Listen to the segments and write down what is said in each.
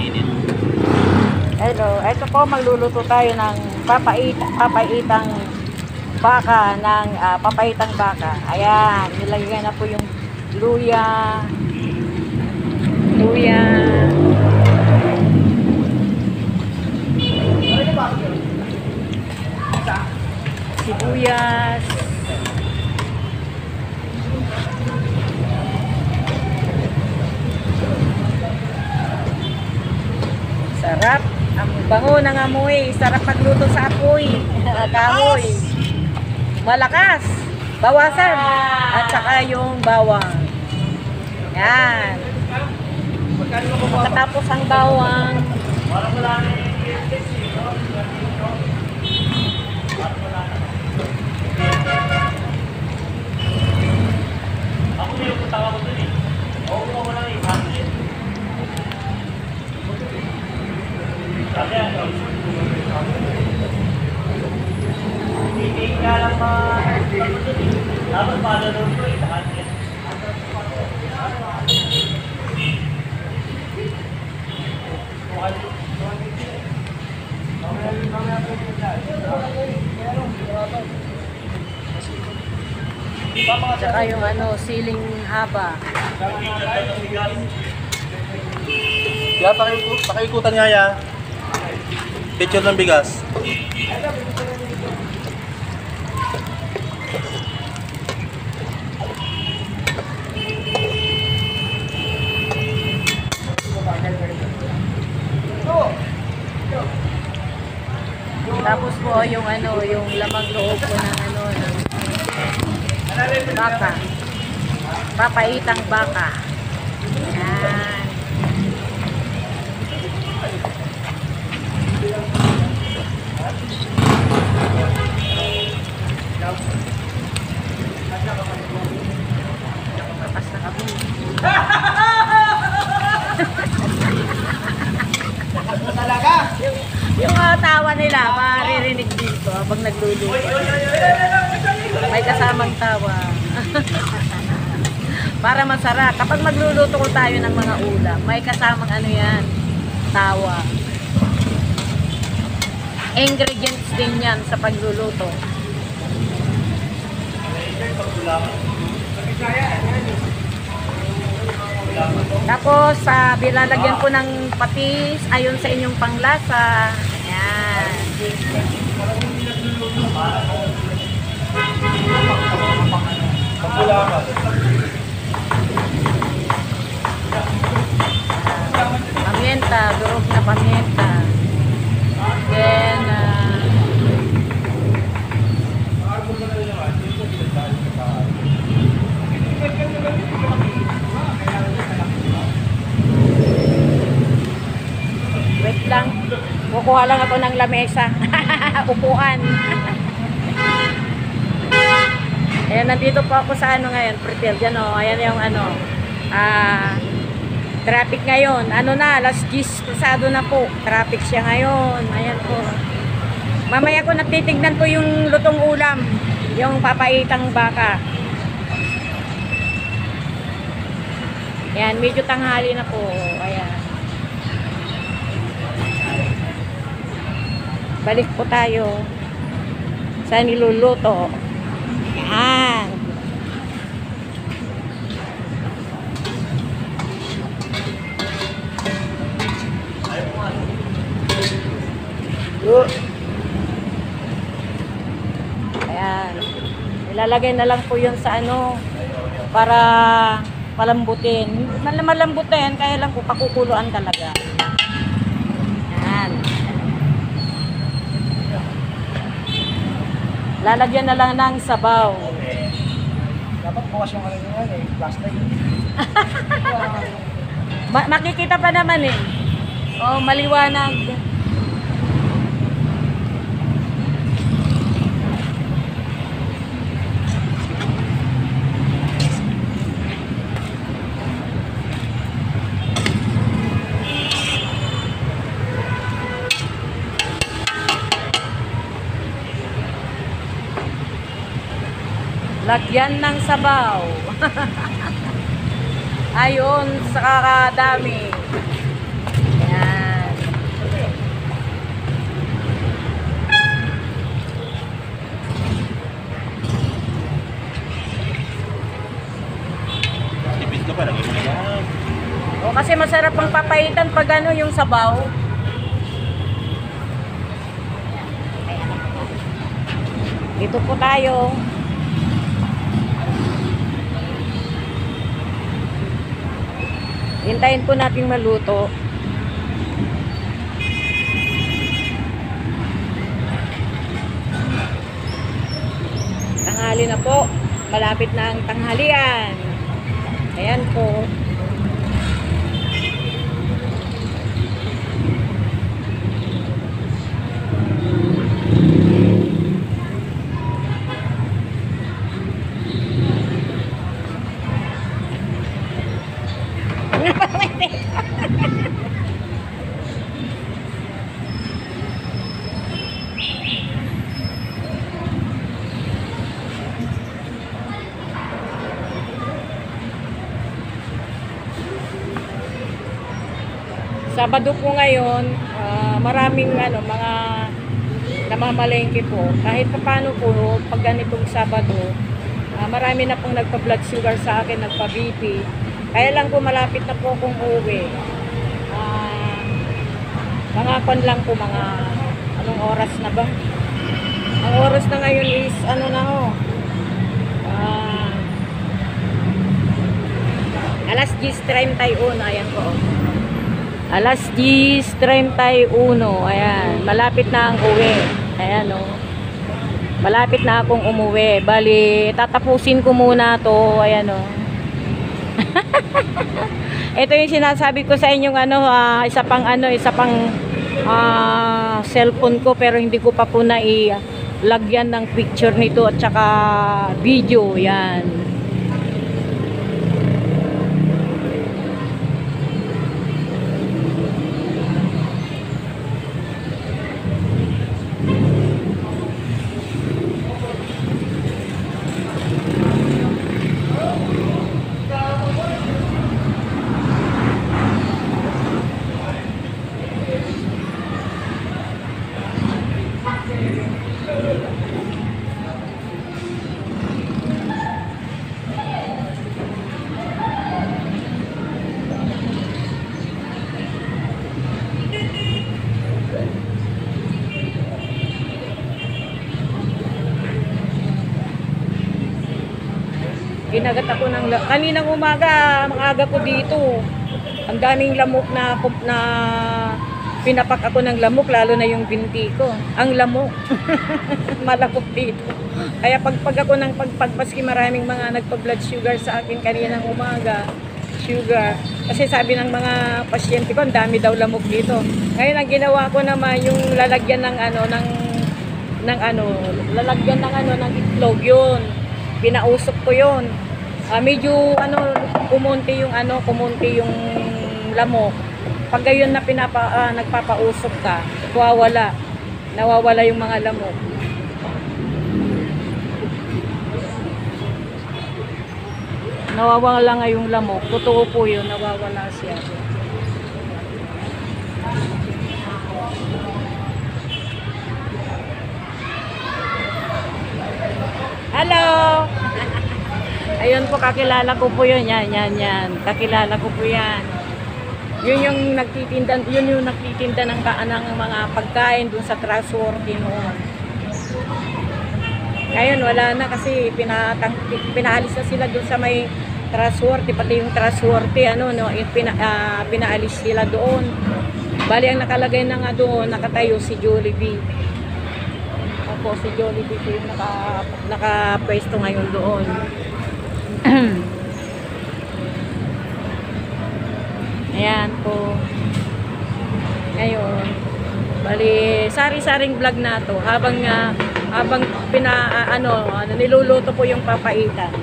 mainit. Hello, ito po magluluto tayo ng papaitang baka ng papaitang baka. Ayan, nilagay na po yung luya, sibuyas, sarap. Ang bango ng amoy. Sarap magluto sa apoy. Kahoy. Malakas. Bawasan. At saka yung bawang. Yan. Pagkatapos ang bawang. Ako may pupunta ko dun eh. Oo, ako lang eh. Hindi nga lang dapat palulog ko eh. Tsaka yung siling haba. Kaya pakikutan nga ya. Picture ng bigas. Tapos po yung yung lamang loob po ng ng baka. Papaitang baka. Yan. Basta kami. Talaga? Yung tawa nila, maririnig dito habang nagluluto. May kasamang tawa. Para masarap. Kapag magluluto ko tayo ng mga ulam, may kasamang yan, tawa. Ingredients din yan sa pagluluto. Tapos, bilalagyan ko ng patis ayon sa inyong panglasa. Ayan. Pamienta, durog na pamienta. Then, wait lang. Kukuha lang ako ng lamesa. Upuan. Ayan, nandito po ako sa ngayon, Pretil. Diyan ayan yung traffic ngayon. Alas 10 pasado na po. Traffic siya ngayon. Ayan po. Mamaya ko natitignan ko yung lutong ulam. Yung papaitang baka. Ayan, medyo tanghali na po. Ayan. Balik po tayo sa niluluto. Yan. Ayan. Ilalagay na lang po yun sa para palambutin. Malambutin, kaya lang po pakukuluan talaga. Ayan. Lalagyan na lang ng sabaw. Dapat bukas yung plastic. Makikita pa naman eh. Oh, maliwanag. Lagyan ng sabaw. Ayon sa kakadami. Ayan. masarap ang papaitan pag ano yung sabaw. Dito po tayo. Hintayin po natin maluto. Tanghali na po. Malapit na ang tanghalian. Ayan po. Sabado po ngayon, maraming mga namamalengke po. Kahit paano po, pag ganitong Sabado, marami na pong nagpa-blood sugar sa akin, nagpa-BP. Kaya lang po malapit na po akong uwi. Mga lang po, anong oras na ba? Ang oras na ngayon is alas 10:31, ayan po. Alas 10:31, ayan, malapit na ang uwi. Ayan malapit na akong umuwi. Bali, tatapusin ko muna to, ayan Ito yung sinasabi ko sa inyong isa pang cellphone ko, pero hindi ko pa po lagyan ng picture nito at saka video, yan. Ginagat ako kaninang umaga, maaga ko dito. Ang daming lamok na pinapak ako ng lamok, lalo na yung binti ko. Ang lamok. Malakok dito. Kaya pag ako ng pagpaski, maraming mga nagpa-blood sugar sa akin kaninang umaga. Sugar. Kasi sabi ng mga pasyente ko, ang dami daw lamok dito. Ngayon ang ginawa ko naman yung lalagyan ng itlog yun. Pinausok ko yun. Medyo kumunti yung lamok. Pag gayon na nagpapausok ka, nawawala yung mga lamok. Nawawala nga yung lamok. Totoo po yun, nawawala siya. Hello! Ayun po, kakilala ko po yun. Yan. Kakilala ko po yan. Yun yung nagtitinda ng mga pagkain dun sa Trustworthy noon. Ngayon, wala na kasi pinaalis na sila dun sa may Trustworthy, pati yung Trustworthy, pinaalis sila doon. Bali, ang nakalagay na nga doon, nakatayo si Jollibee. Opo, si Jollibee po yung nakapwesto ngayon doon. Ayan po. Ngayon, bali, sari-saring vlog na to habang niluluto po yung papaitan.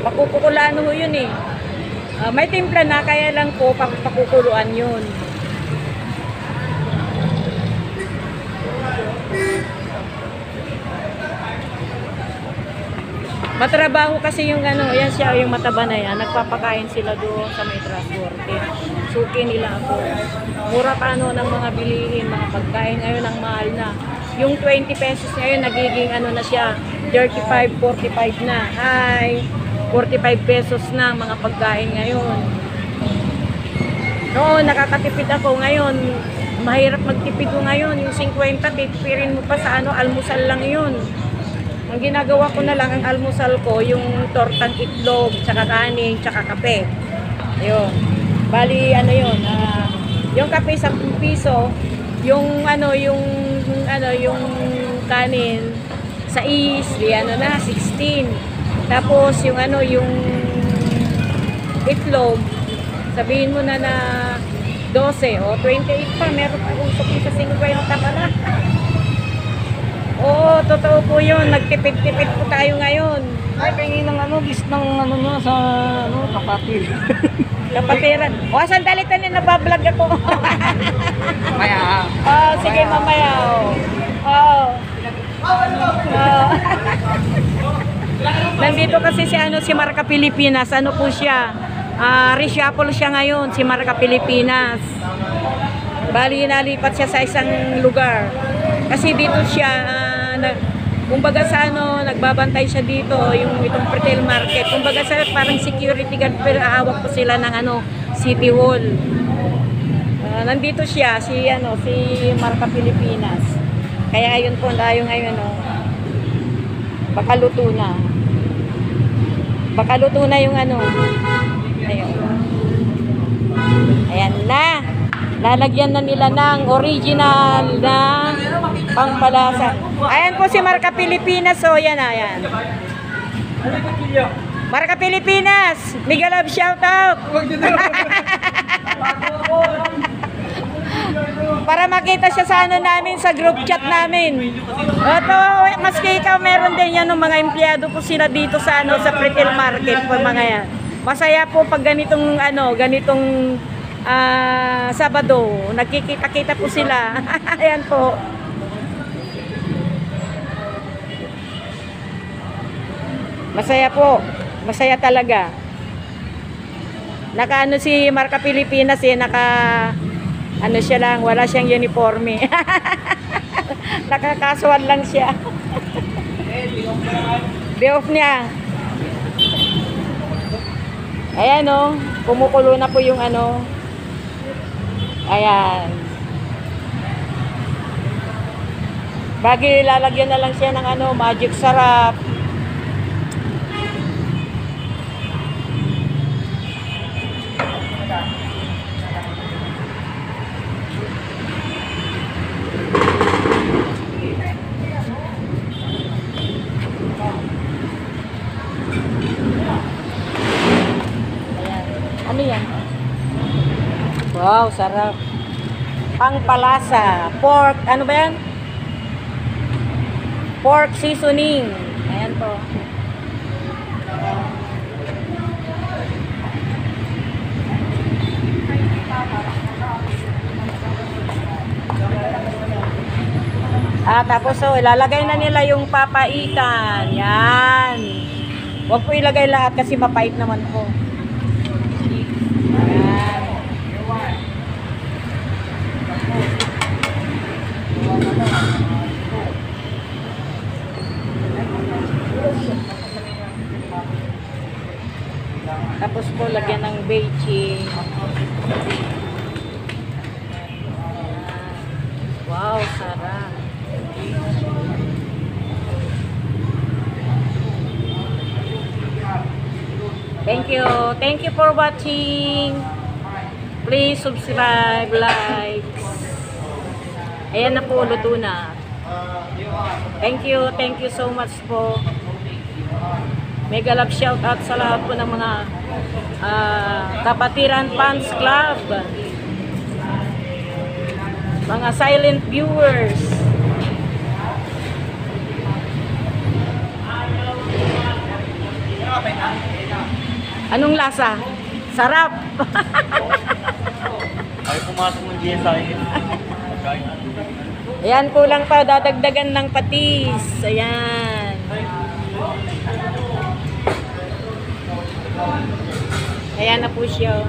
Pakukulaan ho yun eh. May timpla na, kaya lang po pakukuluan yun. Matrabaho kasi yung yan siya, yung mataba na yan. Nagpapakain sila doon sa may Trustworthy. Suki nila ako. Mura pa ng mga bilihin, mga pagkain. Ngayon ang mahal na. Yung 20 pesos ngayon, nagiging na siya, 35, 45 na. Hi! 45 pesos na mga pagkain ngayon. Noon, nakakatipid ako. Ngayon, mahirap magtipid ko ngayon. Yung 50, tipirin mo pa sa ano, almusal lang yun. Ang ginagawa ko na lang, ang almusal ko, yung tortang itlog, tsaka kanin, tsaka kape. Ayun. Bali, ano yun, yung kape 10 piso, yung yung kanin, sa di ano na, 16. Tapos, yung yung itlog, sabihin mo na 12 o 28 pa, meron pa usok sa 50 pala. Oo, totoo po yun. Nagtipid-tipid po tayo ngayon. Ay, pingin ng list ng nyo sa kapatid. Kapatiran. O, sandali tayo, nabablog ako. Maya. Oh, sige, mamaya. Oh. Nandito kasi si Marka Pilipinas. Ano po siya? Reshuffle siya ngayon, si Marka Pilipinas. Bali, nalipat siya sa isang lugar. Kasi dito siya, kumbaga sa nagbabantay siya dito, itong retail market. Kumbaga sa parang security guard, pero hawak po sila ng City Hall. Nandito siya, si Marka Pilipinas. Kaya ayun po, tayo ngayon, baka luto na. Baka luto na yung ayun. Ayan na. Lalagyan na nila ng original na pangpalasa. Ayan po si Marka Pilipinas. So, yan. Marka Pilipinas. Mega love shout out. Para makita siya sa namin, sa group chat namin. Ito, maski ikaw meron din yan ng mga empleyado po sila dito sa sa retail market po mga yan. Masaya po pag ganitong Sabado, nagkikita-kita po sila. Ayan po. Masaya po. Masaya talaga. Naka si Marka Pilipinas siya lang, wala siyang uniforme. Nakakasual lang siya. Day off niya. Ayan kumukulo na po yung ayan. Bagi lalagyan na lang siya ng magic sarap. Ano yan? Wow, sarap. Pangpalasa. Pork, ano ba yan? Pork seasoning. Ayan po. Tapos ilalagay na nila yung papaitan. Yan. Huwag po ilagay lahat kasi mapait naman po. Ayan. Tapos po lagyan ng bechi. Wow, sarap. Thank you. Thank you for watching. Please subscribe, likes. Ayan na po, luto na. Thank you. Thank you so much po. Mega love shout out sa lahat po ng mga Kapatiran Fans Club. Mga silent viewers. Anong lasa? Sarap. Ay, pumasok ng GSI. Ayan, kulang pa. Dadagdagan ng patis. Ayan. Ayan na po siya.